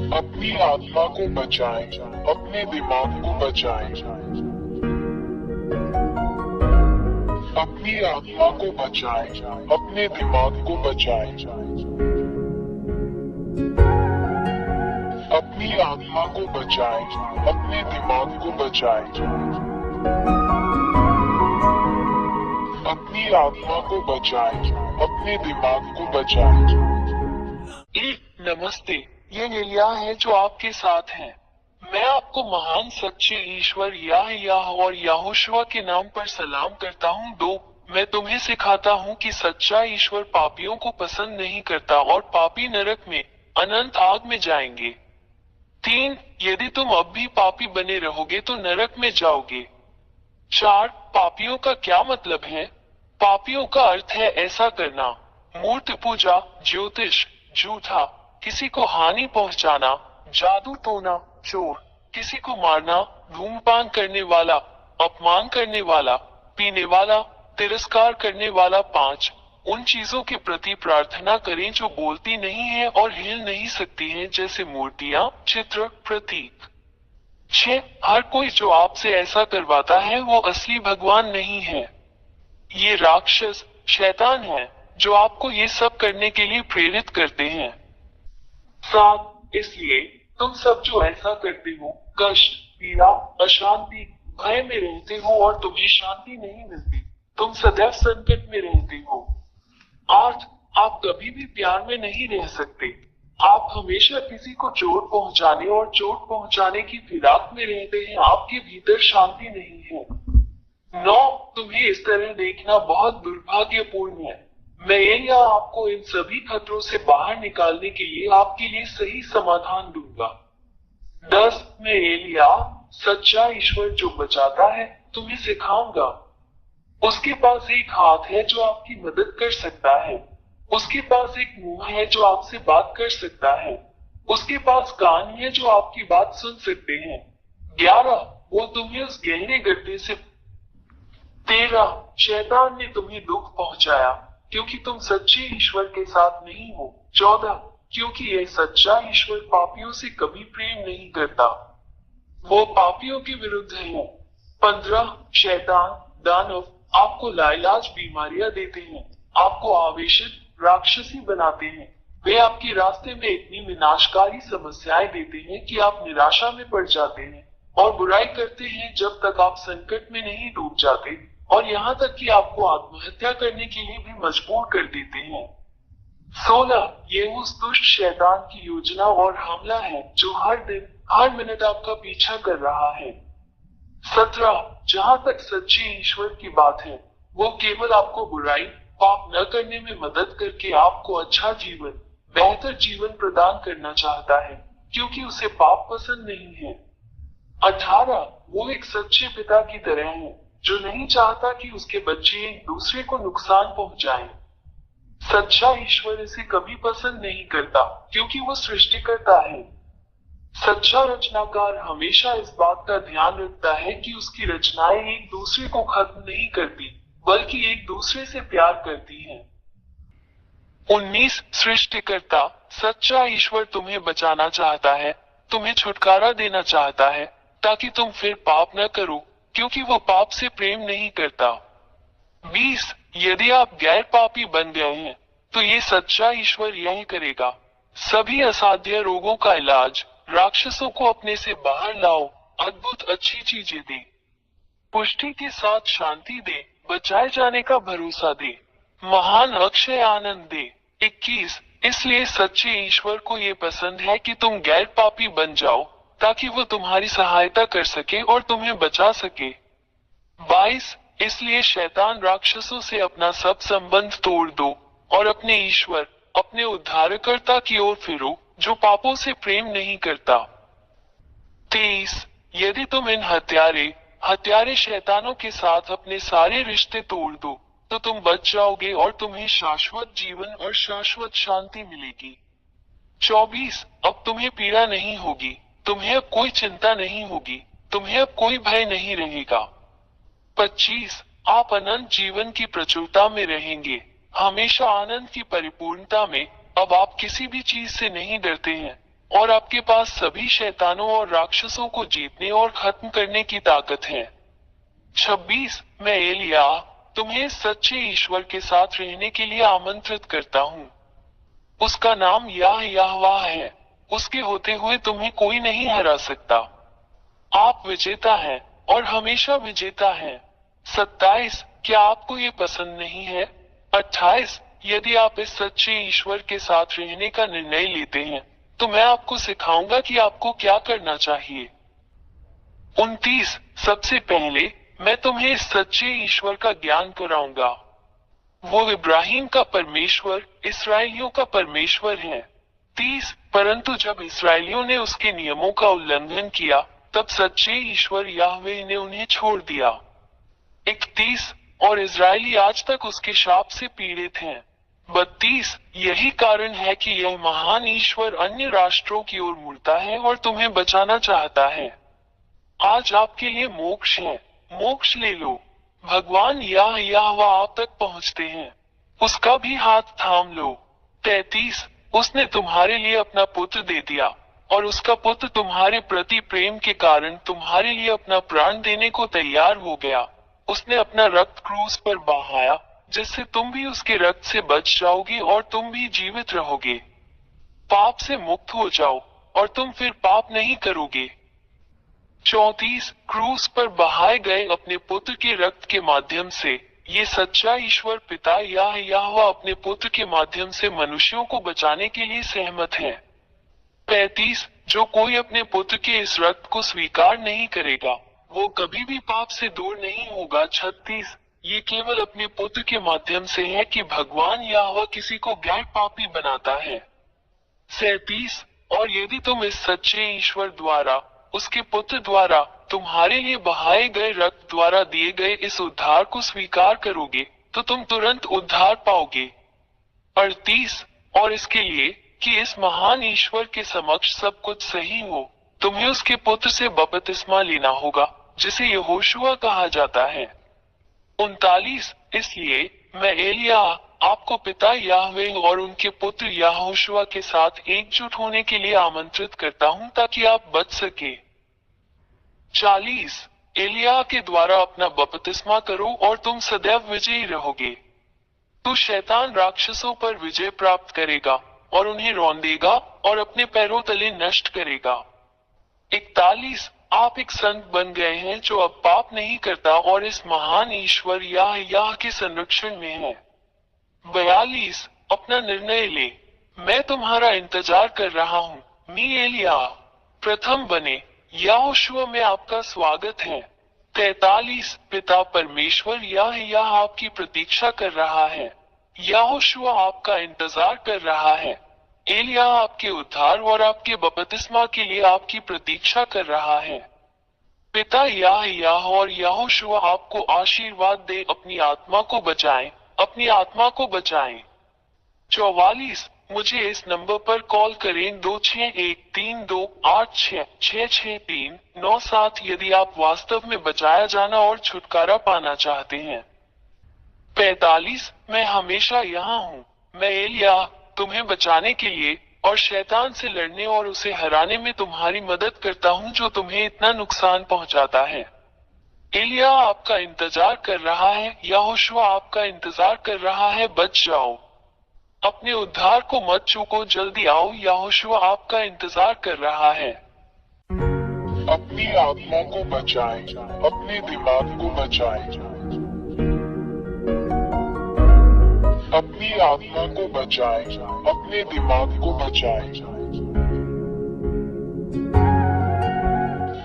अपनी आत्मा को बचाएं, अपने दिमाग को बचाएं। अपनी आत्मा को बचाएं, अपने दिमाग को बचाएं। अपनी आत्मा को बचाएं, अपने दिमाग को बचाएं। अपनी आत्मा को बचाएं, अपने दिमाग को बचाएं। नमस्ते, ये एलिया है जो आपके साथ हैं। मैं आपको महान सच्चे ईश्वर याह और यहोशुआ के नाम पर सलाम करता हूँ। 2, मैं तुम्हें सिखाता हूँ कि सच्चा ईश्वर पापियों को पसंद नहीं करता और पापी नरक में अनंत आग में जाएंगे। 3, यदि तुम अब भी पापी बने रहोगे तो नरक में जाओगे। 4, पापियों का क्या मतलब है? पापियों का अर्थ है ऐसा करना: मूर्ति पूजा, ज्योतिष, झूठा, किसी को हानि पहुंचाना, जादू टोना, चोर, किसी को मारना, धूम्रपान करने वाला, अपमान करने वाला, पीने वाला, तिरस्कार करने वाला। 5, उन चीजों के प्रति प्रार्थना करें जो बोलती नहीं है और हिल नहीं सकती हैं, जैसे मूर्तियां, चित्र, प्रतीक। 6, हर कोई जो आपसे ऐसा करवाता है वो असली भगवान नहीं है। ये राक्षस, शैतान है जो आपको ये सब करने के लिए प्रेरित करते हैं। 7, इसलिए तुम सब जो ऐसा करते हो, कष्ट, पीड़ा, अशांति, भय में रहते हो और तुम्हें शांति नहीं मिलती। तुम सदैव संकट में रहते हो। 8, आप कभी भी प्यार में नहीं रह सकते। आप हमेशा किसी को चोट पहुंचाने और चोट पहुंचाने की फिराक में रहते हैं। आपके भीतर शांति नहीं है। 9, तुम्हें इस तरह देखना बहुत दुर्भाग्यपूर्ण है। मैं एलिया आपको इन सभी खतरों से बाहर निकालने के लिए आपके लिए सही समाधान दूंगा। 10, मैं एलिया, सच्चा ईश्वर जो बचाता है, तुम्हें सिखाऊंगा। उसके पास एक हाथ है जो आपकी मदद कर सकता है। उसके पास एक मुंह है जो आपसे बात कर सकता है। उसके पास कान है जो आपकी बात सुन सकते हैं। 11, वो तुम्हें उस गहरे गड्ढे से 13, शैतान ने तुम्हें दुख पहुंचाया क्योंकि तुम सच्चे ईश्वर के साथ नहीं हो। 14, क्योंकि यह सच्चा ईश्वर पापियों से कभी प्रेम नहीं करता, वो पापियों के विरुद्ध है। 15, शैतान, दानव आपको लाइलाज बीमारियां देते हैं, आपको आवेशित, राक्षसी बनाते हैं। वे आपके रास्ते में इतनी विनाशकारी समस्याएं देते हैं कि आप निराशा में पड़ जाते हैं और बुराई करते हैं जब तक आप संकट में नहीं डूब जाते, और यहाँ तक कि आपको आत्महत्या करने के लिए भी मजबूर कर देते हैं। 16, ये उस दुष्ट शैतान की योजना और हमला है जो हर दिन, हर मिनट आपका पीछा कर रहा है। 17, जहाँ तक सच्चे ईश्वर की बात है, वो केवल आपको बुराई, पाप न करने में मदद करके आपको अच्छा जीवन, बेहतर जीवन प्रदान करना चाहता है, क्योंकि उसे पाप पसंद नहीं है। 18, वो एक सच्चे पिता की तरह है जो नहीं चाहता कि उसके बच्चे एक दूसरे को नुकसान पहुंचाएं। सच्चा ईश्वर इसे कभी पसंद नहीं करता क्योंकि वो सृष्टिकर्ता है। सच्चा रचनाकार हमेशा इस बात का ध्यान रखता है कि उसकी रचनाएं एक दूसरे को खत्म नहीं करती, बल्कि एक दूसरे से प्यार करती हैं। 19, सृष्टिकर्ता, सच्चा ईश्वर तुम्हें बचाना चाहता है, तुम्हें छुटकारा देना चाहता है ताकि तुम फिर पाप न करो, क्योंकि वो पाप से प्रेम नहीं करता। 20, यदि आप गैर पापी बन गए हैं तो ये सच्चा ईश्वर यही करेगा: सभी असाध्य रोगों का इलाज, राक्षसों को अपने से बाहर लाओ, अद्भुत अच्छी चीजें दे, पुष्टि के साथ शांति दे, बचाए जाने का भरोसा दे, महान अक्षय आनंद दे। 21, इसलिए सच्चे ईश्वर को ये पसंद है कि तुम गैर पापी बन जाओ ताकि वो तुम्हारी सहायता कर सके और तुम्हें बचा सके। 22, इसलिए शैतान राक्षसों से अपना सब संबंध तोड़ दो और अपने ईश्वर, अपने उद्धारकर्ता की ओर फिरो जो पापों से प्रेम नहीं करता। 23, यदि तुम इन हत्यारे शैतानों के साथ अपने सारे रिश्ते तोड़ दो तो तुम बच जाओगे और तुम्हें शाश्वत जीवन और शाश्वत शांति मिलेगी। 24, अब तुम्हें पीड़ा नहीं होगी, तुम्हें अब कोई चिंता नहीं होगी, तुम्हें अब कोई भय नहीं रहेगा। 25, आप अनंत जीवन की प्रचुरता में रहेंगे, हमेशा आनंद की परिपूर्णता में। अब आप किसी भी चीज से नहीं डरते हैं, और आपके पास सभी शैतानों और राक्षसों को जीतने और खत्म करने की ताकत है। 26 मैं एलिया तुम्हें सच्चे ईश्वर के साथ रहने के लिए आमंत्रित करता हूँ। उसका नाम यहोवा है। उसके होते हुए तुम्हें कोई नहीं हरा सकता। आप विजेता हैं और हमेशा विजेता हैं। 27 क्या आपको ये पसंद नहीं है? 28 यदि आप इस सच्चे ईश्वर के साथ रहने का निर्णय लेते हैं तो मैं आपको सिखाऊंगा कि आपको क्या करना चाहिए। 29 सबसे पहले मैं तुम्हें इस सच्चे ईश्वर का ज्ञान कराऊंगा। वो इब्राहिम का परमेश्वर, इसराइलियों का परमेश्वर है। 30 परंतु जब इसराइलियों ने उसके नियमों का उल्लंघन किया तब सच्चे ईश्वर याहवे ने उन्हें छोड़ दिया। 31 और इजरायली आज तक उसके शाप से पीड़ित हैं। 32 यही कारण है कि यह महान ईश्वर अन्य राष्ट्रों की ओर मुड़ता है और तुम्हें बचाना चाहता है। आज आपके लिए मोक्ष है, मोक्ष ले लो। भगवान यहोवा आप तक पहुंचते हैं, उसका भी हाथ थाम लो। 33 उसने तुम्हारे लिए अपना पुत्र दे दिया और उसका पुत्र तुम्हारे प्रति प्रेम के कारण तुम्हारे लिए अपना प्राण देने को तैयार हो गया। उसने अपना रक्त क्रूस पर बहाया जिससे तुम भी उसके रक्त से बच जाओगे और तुम भी जीवित रहोगे। पाप से मुक्त हो जाओ और तुम फिर पाप नहीं करोगे। 34 क्रूस पर बहाए गए अपने पुत्र के रक्त के माध्यम से ये सच्चा ईश्वर पिता यहोवा अपने पुत्र के माध्यम से मनुष्यों को बचाने के लिए सहमत है। 35 जो कोई अपने पुत्र के इस रक्त को स्वीकार नहीं करेगा वो कभी भी पाप से दूर नहीं होगा। 36 ये केवल अपने पुत्र के माध्यम से है कि भगवान यहोवा किसी को गैर पापी बनाता है। 37 और यदि तुम इस सच्चे ईश्वर द्वारा उसके पुत्र द्वारा तुम्हारे लिए बहाए गए रक्त द्वारा दिए गए इस उद्धार को स्वीकार करोगे तो तुम तुरंत उद्धार पाओगे। 38 और इसके लिए कि इस महान ईश्वर के समक्ष सब कुछ सही हो तुम्हें उसके पुत्र से बपतिस्मा लेना होगा जिसे यहोशुआ कहा जाता है। 39 इसलिए मैं एलिया आपको पिता याहवे और उनके पुत्र यहोशुआ के साथ एकजुट होने के लिए आमंत्रित करता हूं ताकि आप बच सके। 40 एलिया के द्वारा अपना बपतिस्मा करो और तुम सदैव विजयी रहोगे। तू शैतान राक्षसों पर विजय प्राप्त करेगा और उन्हें रौंदेगा और अपने पैरों तले नष्ट करेगा। 41 आप एक संत बन गए हैं जो अब पाप नहीं करता और इस महान ईश्वर याह के संरक्षण में है। 42 अपना निर्णय ले, मैं तुम्हारा इंतजार कर रहा हूँ। मी एलिया प्रथम बने यहोशुआ में आपका स्वागत है। 43 पिता परमेश्वर याह आपकी प्रतीक्षा कर रहा है। यहोशुआ आपका इंतजार कर रहा है। एलिया आपके उद्धार और आपके बपतिस्मा के लिए आपकी प्रतीक्षा कर रहा है। पिता याह और यहोशुआ आपको आशीर्वाद दे अपनी आत्मा को बचाएं, अपनी आत्मा को बचाएं। 44 मुझे इस नंबर पर कॉल करें 261328666397 यदि आप वास्तव में बचाया जाना और छुटकारा पाना चाहते हैं। 45 मैं हमेशा यहाँ हूँ। मैं एलिया तुम्हें बचाने के लिए और शैतान से लड़ने और उसे हराने में तुम्हारी मदद करता हूँ जो तुम्हें इतना नुकसान पहुँचाता है। एलिया आपका इंतजार कर रहा है, यहोशुआ आपका इंतजार कर रहा है, बच जाओ। अपने उद्धार को मत चूको, जल्दी आओ, यहोशुआ आपका इंतजार कर रहा है। अपनी आत्मा को बचाएं, अपने दिमाग को बचाएं। अपनी आत्मा को बचाएं, अपने दिमाग को बचाएं।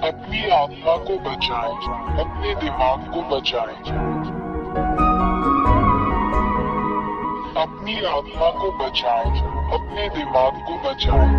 अपनी आत्मा को बचाएं, अपने दिमाग को बचाएं। अपनी आत्मा को बचाएं, अपने दिमाग को बचाएं।